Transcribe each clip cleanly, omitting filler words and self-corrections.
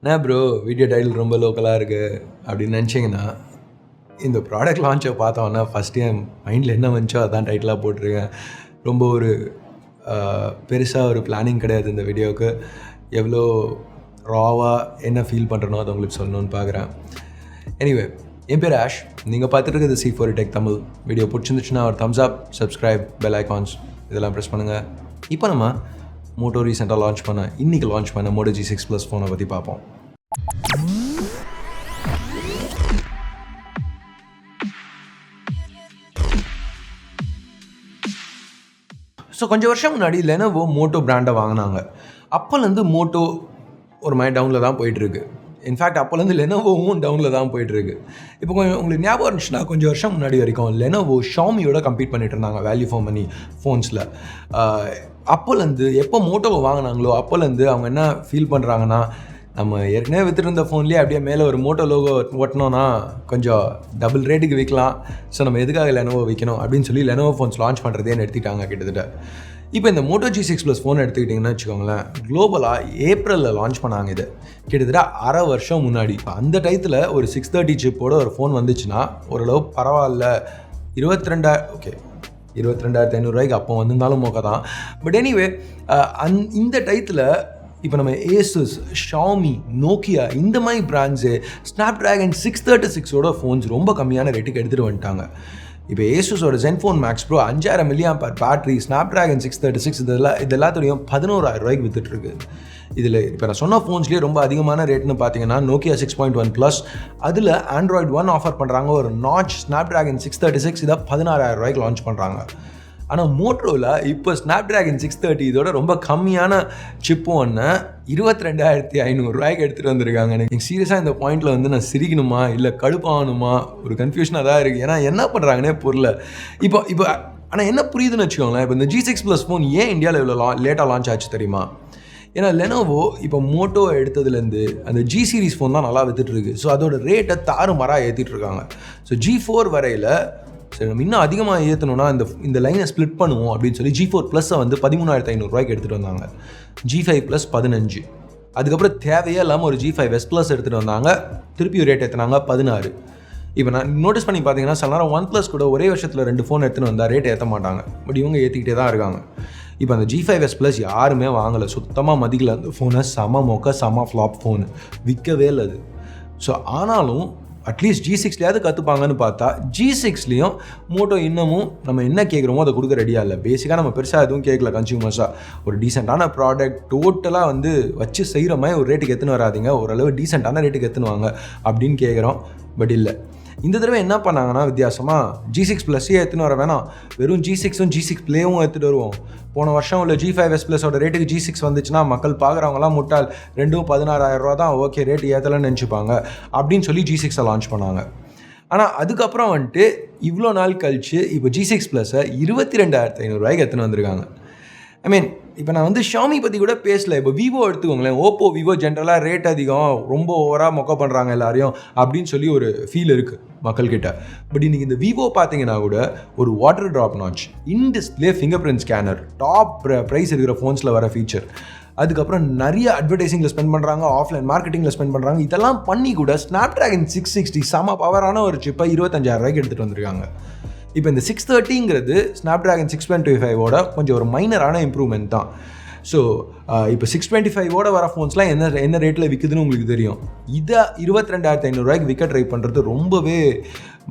என்ன bro video title ரொம்ப லோக்கலாக இருக்குது அப்படின்னு நினச்சிங்கன்னா இந்த ப்ராடக்ட் லான்ச்சை பார்த்தோன்னா ஃபஸ்ட்டு என் மைண்டில் என்ன வந்துச்சோ அதான் டைட்டிலாக போட்டிருக்கேன். ரொம்ப ஒரு பெருசாக ஒரு பிளானிங் கிடையாது இந்த வீடியோவுக்கு. எவ்வளோ ராவாக என்ன ஃபீல் பண்ணுறனோ அதை உங்களுக்கு சொல்லணும்னு பார்க்குறேன். எனிவே, என் பேர் ஆஷ். நீங்கள் பார்த்துட்டு இருக்கிறது C4 Tech தமிழ். வீடியோ பிடிச்சிருந்துச்சுன்னா ஒரு தம்ஸ் அப், சப்ஸ்கிரைப், பெல் ஐகான்ஸ் இதெல்லாம் ப்ரெஸ் பண்ணுங்கள். இப்போ நம்ம மோட்டோ ரீசெண்டாக இன்றைக்கி லான்ச் பண்ண Moto G6 Plus ஃபோனை பற்றி பார்ப்போம். ஸோ கொஞ்சம் வருஷம் முன்னாடி Lenovo மோட்டோ பிராண்டை வாங்கினாங்க. அப்போலேருந்து மோட்டோ ஒரு மாதிரி டவுனில் தான் போயிட்டுருக்கு. இன்ஃபேக்ட் அப்போலேருந்து லெனோவோவும் டவுனில் தான் போயிட்டுருக்கு. இப்போ கொஞ்சம் உங்களுக்கு ஞாபகம் இருந்துச்சுன்னா கொஞ்சம் வருஷம் முன்னாடி வரைக்கும் லெனோவோ ஷாமியோட கம்பீட் பண்ணிட்டு இருந்தாங்க வேல்யூ ஃபார் மணி ஃபோன்ஸில். அப்போலேருந்து எப்போ மோட்டோவை வாங்கினாங்களோ அப்போலேருந்து அவங்க என்ன ஃபீல் பண்ணுறாங்கன்னா, நம்ம ஏற்கனவே விற்றுருந்த ஃபோன்லேயே அப்படியே மேலே ஒரு மோட்டோ லோகோ ஒட்டினோன்னா கொஞ்சம் டபுள் ரேட்டுக்கு விற்கலாம். ஸோ நம்ம எதுக்காக லெனோவோ விற்கணும் அப்படின்னு சொல்லி லெனோவோ ஃபோன்ஸ் லான்ச் பண்ணுறதே நிறுத்திட்டாங்க கிட்டத்தட்ட. இப்போ இந்த Moto G6 Plus ஃபோன் எடுத்துக்கிட்டிங்கன்னா வச்சுக்கோங்களேன், குளோபலாக ஏப்ரலில் லான்ச் பண்ணாங்க. இது கிட்டத்தட்ட அரை வருஷம் முன்னாடி. இப்போ அந்த டயத்தில் ஒரு 630 சிப்போட ஒரு ஃபோன் வந்துச்சுன்னா ஓரளவு பரவாயில்ல. 22,500 அப்போ வந்திருந்தாலும் மோக்க தான். பட் எனிவே, இந்த டயத்தில் இப்போ நம்ம ஏசஸ், ஷாமி, நோக்கியா இந்த மாதிரி பிராண்ட்ஸு ஸ்னாப்ட்ராகன் 636ஓட ஃபோன்ஸ் ரொம்ப கம்மியான ரேட்டுக்கு எடுத்துகிட்டு வந்துட்டாங்க. இப்போ ஏசஸோட Zenfone Max Pro 5000 mAh battery, Snapdragon 636 இது எல்லாத்துடையும் 11,000 விற்றுட்டுருக்கு. இதில் இப்போ நான் சொன்ன ஃபோன்ஸ்லேயே ரொம்ப அதிகமான ரேட்னு பார்த்தீங்கன்னா நோக்கியா 6.1 Plus, அதில் Android One ஆஃபர் பண்ணுறாங்க. ஒரு நாட்ச் ஸ்னாப்ட்ராகன் 636 இதை 16,000 லான்ச் பண்ணுறாங்க. ஆனால் மோட்டோவில் இப்போ ஸ்னாப்ட்ராகன் 630 இதோட ரொம்ப கம்மியான சிப்பு ஒன்று 22,500 எடுத்துகிட்டு வந்திருக்காங்க. எனக்கு சீரியஸாக இந்த பாயிண்டில் வந்து நான் சிரிக்கணுமா இல்லை கடுப்பாகணுமா ஒரு கன்ஃபியூஷனாக தான் இருக்குது. ஏன்னா என்ன பண்ணுறாங்கன்னே புரியல. இப்போ ஆனால் என்ன புரியுதுன்னு வச்சுக்கோங்களேன், இப்போ இந்த G6 Plus ஃபோன் ஏன் இந்தியாவில் இவ்வளோ லேட்டாக லான்ச் ஆச்சு தெரியுமா? ஏன்னா லெனோவோ இப்போ மோட்டோ எடுத்ததுலேருந்து அந்த G சீரிஸ் ஃபோன் தான் நல்லா விற்றுட்டுருக்கு. ஸோ அதோட ரேட்டை தாறுமாறாக ஏற்றிட்டு இருக்காங்க. ஸோ G4 வரையில் சரி நம்ம இன்னும் அதிகமாக ஏற்றணும்னா இந்த லைனை ஸ்ப்ளிட் பண்ணுவோம் அப்படின்னு சொல்லி G4 Plus வந்து 13,500 எடுத்துகிட்டு வந்தாங்க. G5 Plus 15. அதுக்கப்புறம் தேவையே இல்லாமல் ஒரு G5 S Plus எடுத்துகிட்டு வந்தாங்க. திருப்பி ரேட் ஏற்றினாங்க 16. இப்போ நான் நோட்டீஸ் பண்ணி பார்த்தீங்கன்னா சில நேரம் OnePlus கூட ஒரே வருஷத்தில் 2 ஃபோன் எடுத்துன்னு வந்தால் ரேட் ஏற்ற மாட்டாங்க. பட் இவங்க ஏற்றிக்கிட்டே தான் இருக்காங்க. இப்போ அந்த G5 S Plus யாருமே வாங்கலை, சுத்தமாக மதிக்கல. அந்த ஃபோனை செம ஃப்ளாப் ஃபோனு, விற்கவே இல்லை அது. ஸோ ஆனாலும் அட்லீஸ்ட் G6லையாவது கற்றுப்பாங்கன்னு பார்த்தா G6லேயும் மோட்டோ இன்னமும் நம்ம என்ன கேட்குறோமோ அதை கொடுக்க ரெடியாக இல்லை. பேசிக்காக நம்ம பெருசாக எதுவும் கேட்கல. கன்சியூமர்ஸாக ஒரு டீசெண்டான ப்ராடக்ட் டோட்டலாக வந்து வச்சு செய்கிற மாதிரி ஒரு ரேட்டுக்கு எடுத்துன்னு வராதிங்க, ஓரளவு டீசெண்டான ரேட்டுக்கு எடுத்துன்னு வாங்க அப்படின்னு கேட்குறோம். பட் இல்லை, இந்த தடவை என்ன பண்ணாங்கன்னா வித்தியாசமாக G6 Plusஸே எடுத்துன்னு வர வேணாம், வெறும் G6ம் G6 Playவும் எடுத்துகிட்டு வருவோம். போன வருஷம் உள்ள G5 S Plusஸோட ரேட்டுக்கு G6 வந்துச்சுன்னா மக்கள் பார்க்குறவங்களாம் முட்டாள், 16,000 தான், ஓகே ரேட் ஏற்றலன்னு நினச்சிப்பாங்க அப்படின்னு சொல்லி G6 லான்ச் பண்ணாங்க. ஆனால் அதுக்கப்புறம் வந்துட்டு இவ்வளோ நாள் கழிச்சு இப்போ G6 Plusஸை 22,500 எடுத்துன்னு வந்திருக்காங்க. ஐ மீன், இப்போ நான் வந்து ஷாமி பற்றி கூட பேசல. இப்போ விவோ எடுத்துக்கோங்களேன். ஓப்போ, விவோ ஜென்ரலாக ரேட் அதிகம், ரொம்ப ஓவராக மொக்க பண்ணுறாங்க எல்லாரையும் அப்படின்னு சொல்லி ஒரு ஃபீல் இருக்குது மக்கள்கிட்ட. பட் இன்றைக்கி இந்த விவோ பார்த்தீங்கன்னா கூட ஒரு water drop notch, in display fingerprint scanner, top price இருக்கிற ஃபோன்ஸில் வர ஃபீச்சர். அதுக்கப்புறம் நிறைய அட்வர்டைசிங்கில் ஸ்பெண்ட் பண்ணுறாங்க, ஆஃப்லைன் மார்க்கெட்டிங்கில் ஸ்பெண்ட் பண்ணுறாங்க. இதெல்லாம் பண்ணி கூட ஸ்னாப்ட்ராகன் 660 செம பவரான ஒரு சிப்பை 25,000 எடுத்துகிட்டு வந்திருக்காங்க. இப்போ இந்த 630ங்கிறது ஸ்னாப்ட்ராகன் 625ஓட கொஞ்சம் ஒரு மைனரான இம்ப்ரூவ்மெண்ட் தான். ஸோ இப்போ 625ஓட வர ஃபோன்ஸ்லாம் என்ன ரேட்டில் விற்குதுன்னு உங்களுக்கு தெரியும். இதை 22,500 விற்க ட்ரை பண்ணுறது ரொம்பவே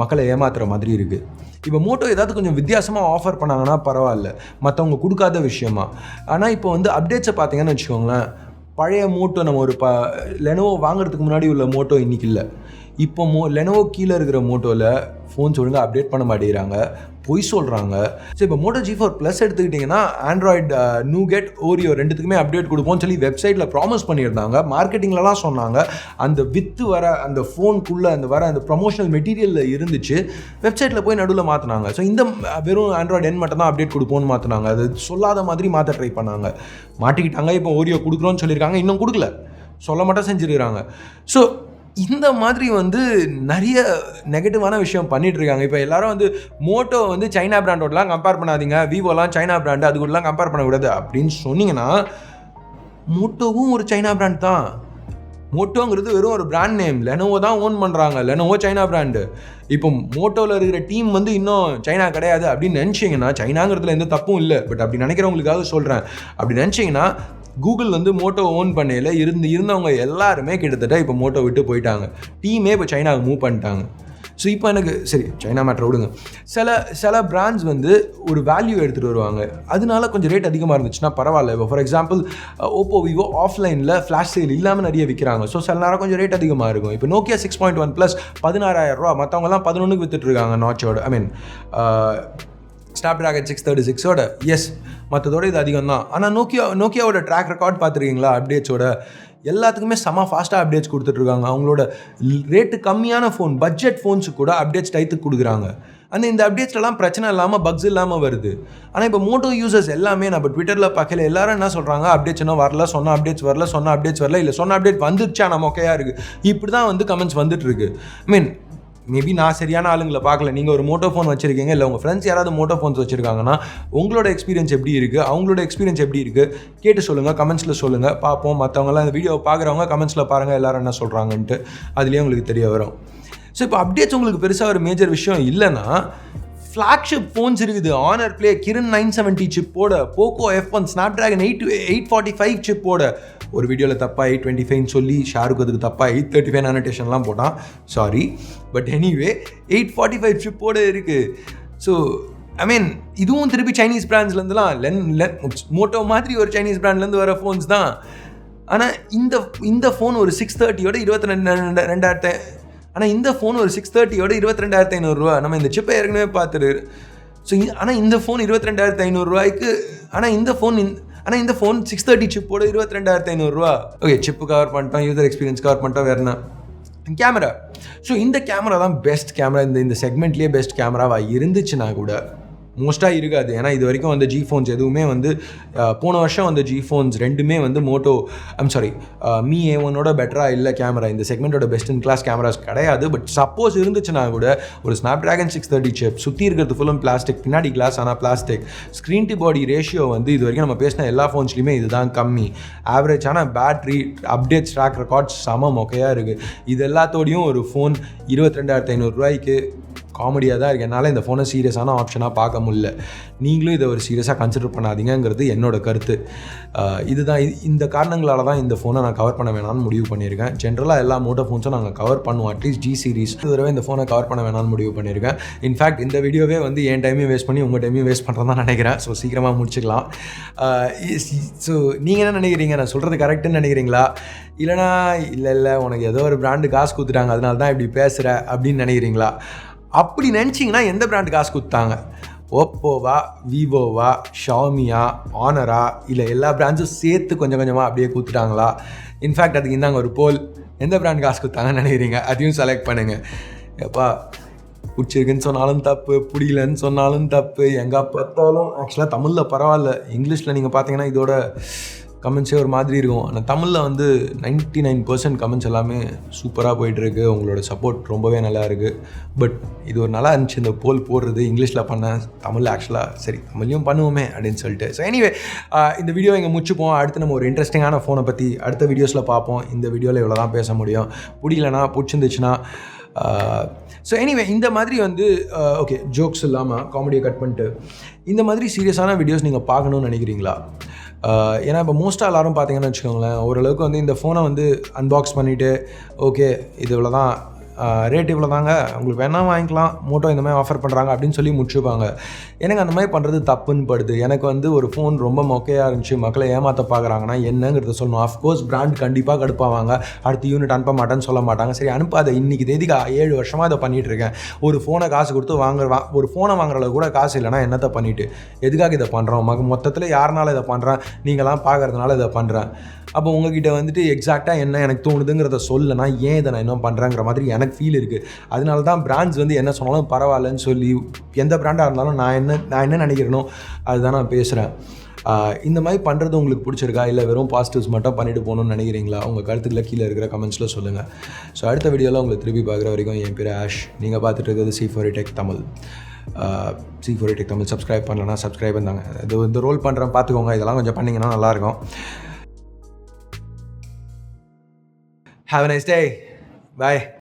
மக்களை ஏமாத்துகிற மாதிரி இருக்குது. இப்போ மோட்டோ ஏதாவது கொஞ்சம் வித்தியாசமாக ஆஃபர் பண்ணாங்கன்னா பரவாயில்ல, மற்றவங்க கொடுக்காத விஷயமா. ஆனால் இப்போ வந்து அப்டேட்ஸை பார்த்தீங்கன்னு வச்சுக்கோங்களேன், பழைய மோட்டோ நம்ம ஒரு லெனோவோ வாங்குறதுக்கு முன்னாடி உள்ள மோட்டோ இன்றைக்கி இல்லை. இப்போ லெனோவோ கீழே இருக்கிற மோட்டோவில் ஃபோன்ஸ் ஒழுங்காக அப்டேட் பண்ண மாட்டேங்கிறாங்க, பொய் சொல்கிறாங்க. ஸோ இப்போ Moto G4 Plus எடுத்துக்கிட்டிங்கன்னா ஆண்ட்ராய்டு நூகெட், ஓரியோ ரெண்டுத்துக்குமே அப்டேட் கொடுப்போம்னு சொல்லி வெப்சைட்டில் ப்ராமிஸ் பண்ணியிருந்தாங்க, மார்க்கெட்டிங்லலாம் சொன்னாங்க. அந்த வித்து வர அந்த ஃபோனுக்குள்ளே அந்த ப்ரமோஷனல் மெட்டீரியலில் இருந்துச்சு, வெப்சைட்டில் போய் நடுவில் மாற்றினாங்க. ஸோ இந்த வெறும் ஆண்ட்ராய்டு N மட்டும் தான் அப்டேட் கொடுப்போம்னு மாற்றினாங்க. அது சொல்லாத மாதிரி மாற்ற ட்ரை பண்ணாங்க, மாட்டிக்கிட்டாங்க. இப்போ ஓரியோ கொடுக்குறோன்னு சொல்லியிருக்காங்க, இன்னும் கொடுக்கல, சொல்ல மட்டும் செஞ்சுருக்காங்க. ஸோ இந்த மாதிரி வந்து நிறைய நெகட்டிவான விஷயம் பண்ணிகிட்ருக்காங்க. இப்போ எல்லாரும் வந்து மோட்டோ வந்து சைனா பிராண்டோடலாம் கம்பேர் பண்ணாதீங்க, விவோலாம் சைனா பிராண்டு, அது கூடலாம் கம்பேர் பண்ணக்கூடாது அப்படின்னு சொன்னீங்கன்னா, மோட்டோவும் ஒரு சைனா பிராண்ட் தான். மோட்டோங்கிறது வெறும் ஒரு பிராண்ட் நேம். லெனோவோ தான் ஓன் பண்ணுறாங்க. Lenovo China brand. இப்போ மோட்டோவில் இருக்கிற டீம் வந்து இன்னும் சைனா கிடையாது அப்படின்னு நினச்சிங்கன்னா, சைனாங்கிறதுல எந்த தப்பும் இல்லை, பட் அப்படி நினைக்கிறவங்களுக்காக சொல்கிறேன். அப்படி நினச்சிங்கன்னா கூகுள் வந்து மோட்டோ ஓன் பண்ணையில் இருந்தவங்க எல்லாருமே கிட்டத்தட்ட இப்போ மோட்டோ விட்டு போயிட்டாங்க. டீமே இப்போ சைனாவுக்கு மூவ் பண்ணிட்டாங்க. ஸோ இப்போ எனக்கு சரி சைனா மேட்ரை விடுங்க. சில பிராண்ட்ஸ் வந்து ஒரு வேல்யூ எடுத்துகிட்டு வருவாங்க. அதனால கொஞ்சம் ரேட் அதிகமாக இருந்துச்சுன்னா பரவாயில்ல. இப்போ ஃபார் எக்ஸாம்பிள் ஓப்போ விவோ ஆஃப்லைனில் ஃப்ளாஷ் சேல் இல்லாமல் நிறைய விற்கிறாங்க. ஸோ சில நேரம் கொஞ்சம் ரேட் அதிகமாக இருக்கும். இப்போ நோக்கியா 6.1 ப்ளஸ் 16,000 ரூபா, மற்றவங்கலாம் 11க்கு விற்றுட்ருக்காங்க நாச்சோட. ஐ மீன் ஸ்னாப்ட்ராகன் 636ஓட. எஸ், மற்றதோட இது அதிகம் தான். ஆனால் நோக்கியாவோட ட்ராக் ரெக்கார்ட் பார்த்துருக்கீங்களா? அப்டேட்ஸோட எல்லாத்துக்குமே செம்ம ஃபாஸ்ட்டாக அப்டேட்ஸ் கொடுத்துட்ருக்காங்க. அவங்களோட ரேட்டு கம்மியான ஃபோன், பட்ஜெட் ஃபோன்ஸுக்கு கூட அப்டேட்ஸ் டைத்துக்கு கொடுக்குறாங்க. அந்த இந்த அப்டேட்ஸ்லாம் பிரச்சனை இல்லாமல், பக்ஸ் இல்லாமல் வருது. ஆனால் இப்போ மோட்டோ யூசர்ஸ் எல்லாமே நம்ம ட்விட்டரில் பார்க்கல, எல்லாரும் என்ன சொல்கிறாங்க, அப்டேட்ஸ் இன்னும் வரல, சொன்ன அப்டேட்ஸ் வரல, இல்லை சொன்ன அப்டேட் வந்துருச்சா நம்ம ஓகேயா இருக்குது, இப்படி தான் வந்து கமெண்ட்ஸ் வந்துட்டுருக்கு. ஐ மீன் மேபி நான் சரியான ஆளுங்களை பார்க்கல. நீங்கள் ஒரு மோட்டோ ஃபோன் வச்சுருக்கீங்க, இல்லை உங்கள் ஃப்ரெண்ட்ஸ் யாராவது மோட்டோ ஃபோன்ஸ் வச்சுருக்காங்கன்னா உங்களோட எக்ஸ்பீரியன்ஸ் எப்படி இருக்குது, அவங்களோட எக்ஸ்பீரியன்ஸ் எப்படி இருக்குது கேட்டு சொல்லுங்கள், கமெண்ட்ஸில் சொல்லுங்கள். பார்ப்போம். மற்றவங்களாம் இந்த வீடியோவை பார்க்குறவங்க கமெண்ட்ஸில் பாருங்கள் எல்லோரும் என்ன சொல்கிறாங்கன்ட்டு, அதுலேயே உங்களுக்கு தெரிய வரும். ஸோ இப்போ அப்டேட்ஸ் உங்களுக்கு பெருசாக ஒரு மேஜர் விஷயம் இல்லைன்னா, ஃப்ளாக்ஷிப் ஃபோன்ஸ் இருக்குது. ஆனர் ப்ளே கிரண் 970 சிப்போட, போக்கோ F1 ஸ்னாப்ட்ராகன் 845 சிப்போட. ஒரு வீடியோவில் தப்பாக 825 சொல்லி ஷாருக் அதுக்கு தப்பாக 835 அனோட்டேஷன்லாம் போட்டான், சாரி. பட் எனிவே 845 சிப்போட இருக்குது. ஸோ ஐ மீன் இதுவும் திருப்பி சைனீஸ் பிராண்ட்ஸ்லேருந்துலாம் மோட்டோ மாதிரி ஒரு சைனீஸ் பிராண்ட்லேருந்து வர ஃபோன்ஸ் தான். ஆனால் இந்த ஃபோன் ஒரு 630ஓட 22,000. ஆனால் இந்த ஃபோன் ஒரு 630ஓட 22,500 ரூபா. நம்ம இந்த சிப்பை ஏற்கனவே பார்த்துரு. ஸோ ஆனால் இந்த ஃபோன் 22,500 ரூபாய்க்கு. ஆனால் இந்த ஃபோன் 630 சிப்போட 22,500 ரூபா. ஓகே, சிப்பு கவர் பண்ணிட்டோம், யூசர் எக்ஸ்பீரியன்ஸ் கவர் பண்ணிட்டோம். வேறு என்ன? கேமரா. ஸோ இந்த கேமரா தான் பெஸ்ட் கேமரா. இந்த செக்மெண்ட்லேயே பெஸ்ட் கேமராவாக இருந்துச்சுன்னா கூட மோஸ்ட்டாக இருக்காது. ஏன்னா இது வரைக்கும் வந்து ஜி ஃபோன்ஸ் எதுவுமே வந்து போன வருஷம் வந்து ஜி ஃபோன்ஸ் ரெண்டுமே வந்து மீ A1ஓட பெட்டராக இல்லை கேமரா. இந்த செக்மெண்ட்டோட பெஸ்ட் இன் கிளாஸ் கேமராஸ் கிடையாது. பட் சப்போஸ் இருந்துச்சுன்னா கூட ஒரு ஸ்னாப்ட்ராகன் 630 சிப், சுற்றி இருக்கிறது ஃபுல்லும் பிளாஸ்டிக், பின்னாடி கிளாஸ் ஆனால் plastic, screen to body ratio வந்து இது வரைக்கும் நம்ம பேசின எல்லா ஃபோன்ஸ்லையுமே இதுதான் கம்மி. ஆவரேஜான பேட்ரி, அப்டேட்ஸ், ட்ராக் ரெக்கார்ட்ஸ் சமம் ஓகேயாக இருக்குது. இது எல்லாத்தோடையும் ஒரு ஃபோன் 22,500 ரூபாய்க்கு காமெடியாக தான் இருக்குது. என்னால் இந்த ஃபோனை சீரியஸான ஆப்ஷனாக பார்க்க முடியல. நீங்களும் இதை ஒரு சீரியஸாக கன்சிடர் பண்ணாதீங்கிறது என்னோட கருத்து. இதுதான் இந்த காரணங்களால் தான் இந்த ஃபோனை நான் கவர் பண்ண வேணாம்னு முடிவு பண்ணியிருக்கேன். ஜென்ரலாக எல்லா மோட்டோ ஃபோன்ஸும் நாங்கள் கவர் பண்ணுவோம். அட்லீஸ்ட் ஜி சீரிஸ் இந்த தடவை இந்த ஃபோனை கவர் பண்ண வேணாம்னு முடிவு பண்ணியிருக்கேன். இன்ஃபேக்ட் இந்த வீடியோவே வந்து என் டைமையும் வேஸ்ட் பண்ணி உங்கள் டைமையும் வேஸ்ட் பண்ணுறதான் நினைக்கிறேன். ஸோ சீக்கிரமாக முடிச்சுக்கலாம். ஸோ நீங்கள் என்ன நினைக்கிறீங்க? நான் சொல்கிறது கரெக்டுன்னு நினைக்கிறீங்களா? இல்லைனா இல்லை உனக்கு ஏதோ ஒரு பிராண்டு காசு கொடுத்துட்டாங்க அதனால தான் இப்படி பேசுகிற அப்படின்னு நினைக்கிறீங்களா? அப்படி நினச்சிங்கன்னா எந்த பிராண்டு காசு கொடுத்தாங்க? ஓப்போவா, விவோவா, ஷாமியா, ஆனரா, இல்லை எல்லா பிராண்ட்ஸும் சேர்த்து கொஞ்சம் கொஞ்சமாக அப்படியே கொடுத்துட்டாங்களா? இன்ஃபேக்ட் அதுக்கு இந்தாங்க ஒரு போல், எந்த பிராண்ட் காசு கொடுத்தாங்கன்னு நினைக்கிறீங்க? அதையும் செலக்ட் பண்ணுங்கள். எப்பா பிடிச்சிருக்குன்னு சொன்னாலும் தப்பு, பிடிக்கலன்னு சொன்னாலும் தப்பு, எங்கே பார்த்தாலும். ஆக்சுவலாக தமிழில் பரவாயில்ல, இங்கிலீஷில் நீங்கள் பார்த்தீங்கன்னா இதோட கமெண்ட்ஸே ஒரு மாதிரி இருக்கும். ஆனால் தமிழில் வந்து 99% கமெண்ட்ஸ் எல்லாமே சூப்பராக போயிட்டுருக்கு. உங்களோட சப்போர்ட் ரொம்பவே நல்லா இருக்குது. பட் இது ஒரு நல்லா இருந்துச்சு இந்த போல் போடுறது. இங்கிலீஷில் பண்ணேன், தமிழில் ஆக்சுவலாக சரி தமிழ்லையும் பண்ணுவோமே அப்படின்னு சொல்லிட்டு. ஸோ எனிவே இந்த வீடியோ இங்கே முடிச்சுப்போம். அடுத்து நம்ம ஒரு இன்ட்ரெஸ்டிங்கான ஃபோனை பற்றி அடுத்த வீடியோஸில் பார்ப்போம். இந்த வீடியோவில் இவ்வளோ தான் பேச முடியும். பிடிக்கலனா பிடிச்சிருந்துச்சுன்னா ஸோ எனிவே இந்த மாதிரி வந்து ஓகே, ஜோக்ஸ் இல்லாமல் காமெடியை கட் பண்ணிட்டு இந்த மாதிரி சீரியஸான வீடியோஸ் நீங்கள் பார்க்கணுன்னு நினைக்கிறீங்களா? ஏன்னா இப்போ மோஸ்ட்டாக எல்லோரும் பார்த்தீங்கன்னு வச்சுக்கோங்களேன், ஓரளவுக்கு வந்து இந்த ஃபோனை வந்து அன்பாக்ஸ் பண்ணிவிட்டு ஓகே இது இவ்வளோ தான், ரேட் இவ்வளோ தாங்க, உங்களுக்கு வேணால் வாங்கிக்கலாம், மோட்டோ இந்த மாதிரி ஆஃபர் பண்ணுறாங்க அப்படின்னு சொல்லி முடிச்சுப்பாங்க. எனக்கு அந்த மாதிரி பண்ணுறது தப்புன்னு படுது. எனக்கு வந்து ஒரு ஃபோன் ரொம்ப மொக்கையாக இருந்துச்சு, மக்களை ஏமாற்ற பார்க்குறாங்கன்னா என்னங்கிறத சொல்லணும். ஆஃப்கோர்ஸ் பிராண்ட் கண்டிப்பாக கடுப்பாவாங்க, அடுத்த யூனிட் அனுப்ப மாட்டேன்னு சொல்ல மாட்டாங்க. சரி அனுப்பாத, இன்றைக்கி தேதிக்கு 7 வருஷமாக இதை பண்ணிகிட்ருக்கேன். ஒரு ஃபோனை காசு கொடுத்து ஒரு ஃபோனை வாங்குற அளவு கூட காசு இல்லைனா என்னத்தை பண்ணிவிட்டு எதுக்காக இதை பண்ணுறோம்? மொத்தத்தில் யாருனால இதை பண்ணுறேன், நீங்களாம் பார்க்குறதுனால இதை பண்ணுறேன். அப்போ உங்ககிட்ட வந்துட்டு எக்ஸாக்டாக என்ன எனக்கு தோணுதுங்கிறத சொல்லனா ஏன் இதை நான் இன்னும் பண்ணுறேங்கிற மாதிரி எனக்கு ஃபீல் இருக்குது. அதனால தான் பிராண்ட்ஸ் வந்து என்ன சொன்னாலும் பரவாயில்லன்னு சொல்லி, எந்த பிராண்டாக இருந்தாலும் நான் என்ன நினைக்கிறேனோ அதுதான் நான் பேசுகிறேன். இந்த மாதிரி பண்ணுறது உங்களுக்கு பிடிச்சிருக்கா, இல்லை வெறும் பாசிட்டிவ்ஸ் மட்டும் பண்ணிட்டு போகணும்னு நினைக்கிறீங்களா? உங்கள் கருத்துக்களை கீழே இருக்கிற கமெண்ட்ஸில் சொல்லுங்கள். ஸோ அடுத்த வீடியோவில் உங்களை திருப்பி பார்க்குற வரைக்கும் என் பேர் ஆஷ். நீங்கள் பார்த்துட்டு இருக்கிறது C4A Tech Tamil. C4A Tech Tamil subscribe பண்ணலன்னா சப்ஸ்கிரைப் பண்ணாங்க. இந்த ரோல் பண்ணுறேன் பார்த்துக்கோங்க. இதெல்லாம் கொஞ்சம் பண்ணிங்கன்னா நல்லாயிருக்கும். Have a nice day. Bye.